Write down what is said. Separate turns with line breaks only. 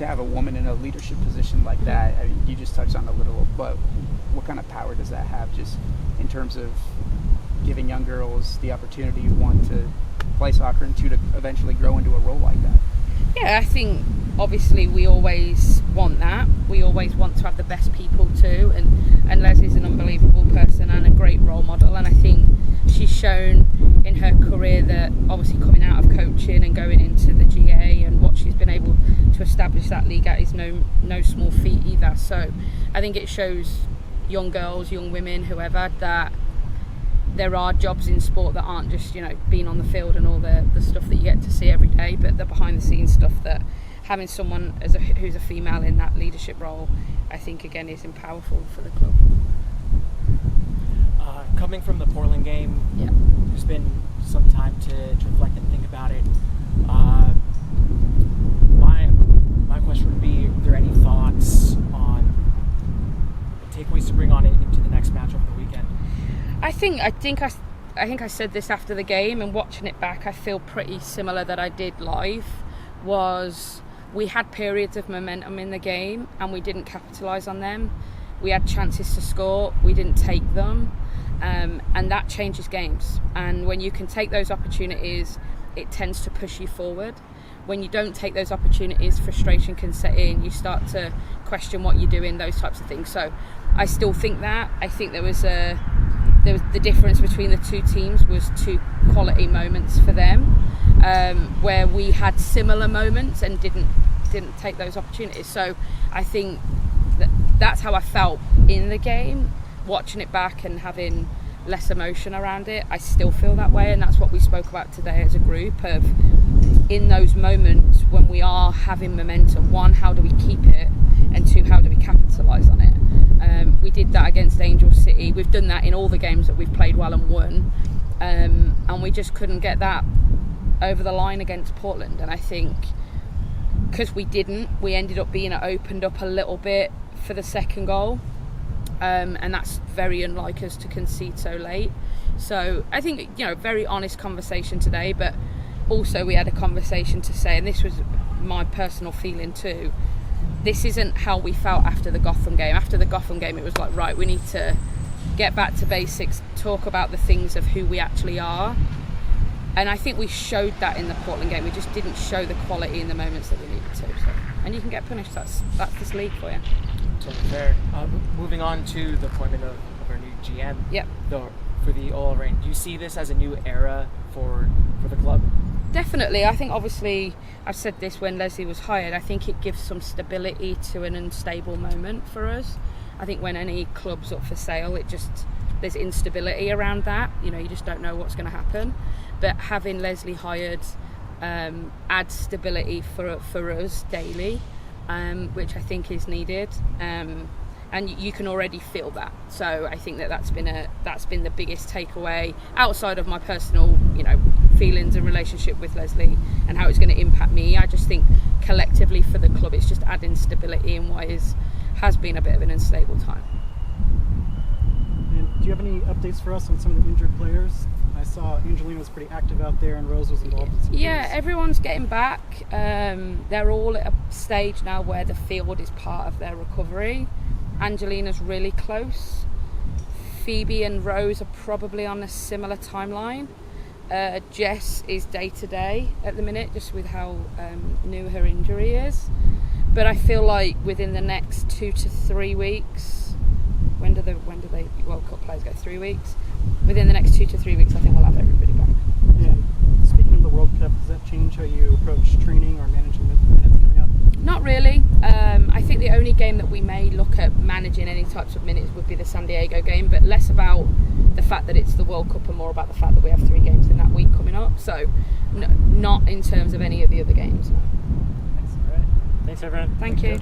to have a woman in a leadership position like that, I mean, you just touched on a little, but what kind of power does that have just in terms of giving young girls the opportunity who want to play soccer and to eventually grow into a role like that?
Yeah, I think obviously we always want that. We always want to have the best people too, and Leslie's an unbelievable person and a great role model, and I think she's shown in her career that obviously coming out of coaching and going into the GA and what she's been able to establish that league at is no small feat either. So I think it shows young girls, young women, whoever, that there are jobs in sport that aren't just, being on the field and all the stuff that you get to see every day, but the behind the scenes stuff, that having someone who's a female in that leadership role, I think again is powerful for the club.
Coming from the Portland game,
yeah,
there's been some time to reflect and think about it. My question would be, are there any thoughts on takeaways to bring on it into the next match over the weekend?
I think I said this after the game, and watching it back, I feel pretty similar that I did live. Was we had periods of momentum in the game and we didn't capitalise on them. We had chances to score, we didn't take them, and that changes games. And when you can take those opportunities, it tends to push you forward. When you don't take those opportunities, frustration can set in. You start to question what you're doing, those types of things. So I still think that. I think there was the difference between the two teams was two quality moments for them, where we had similar moments and didn't take those opportunities. So I think that's how I felt in the game. Watching it back and having less emotion around it, I still feel that way, and that's what we spoke about today as a group, of in those moments when we are having momentum, one, how do we keep it, and two, how do we capitalise on it. We did that against Angel City. We've done that in all the games that we've played well and won, and we just couldn't get that over the line against Portland. And I think because we didn't, we ended up being opened up a little bit for the second goal, and that's very unlike us to concede so late. So I think, very honest conversation today, but also we had a conversation to say, and this was my personal feeling too, this isn't how we felt after the Gotham game. After the Gotham game, it was like, right, we need to get back to basics, talk about the things of who we actually are. And I think we showed that in the Portland game. We just didn't show the quality in the moments that we needed to. So, and you can get punished. That's this league for you.
Totally fair. Moving on to the appointment of our new GM.
Yep.
For the All Reign. Do you see this as a new era for the club?
Definitely. I think obviously, I've said this when Leslie was hired, I think it gives some stability to an unstable moment for us. I think when any club's up for sale, there's instability around that. You just don't know what's going to happen. But having Leslie hired adds stability for us daily, which I think is needed. And you can already feel that. So I think that's been the biggest takeaway outside of my personal, feelings and relationship with Leslie and how it's going to impact me. I just think collectively for the club, it's just adding stability in what has been a bit of an unstable time.
And do you have any updates for us on some of the injured players? I saw Angelina was pretty active out there, and Rose was involved in some games.
Everyone's getting back. They're all at a stage now where the field is part of their recovery. Angelina's really close. Phoebe and Rose are probably on a similar timeline. Jess is day to day at the minute, just with how new her injury is. But I feel like within the next 2 to 3 weeks, when do the World Cup players go? 3 weeks. Within the next 2 to 3 weeks, I think we'll have everybody back.
And speaking of the World Cup, does that change how you approach training or managing minutes coming up?
Not really. I think the only game that we may look at managing any types of minutes would be the San Diego game, but less about the fact that it's the World Cup and more about the fact that we have 3 games in that week coming up. So not in terms of any of the other games. No.
Thanks, all right. Thanks, everyone.
Thank you.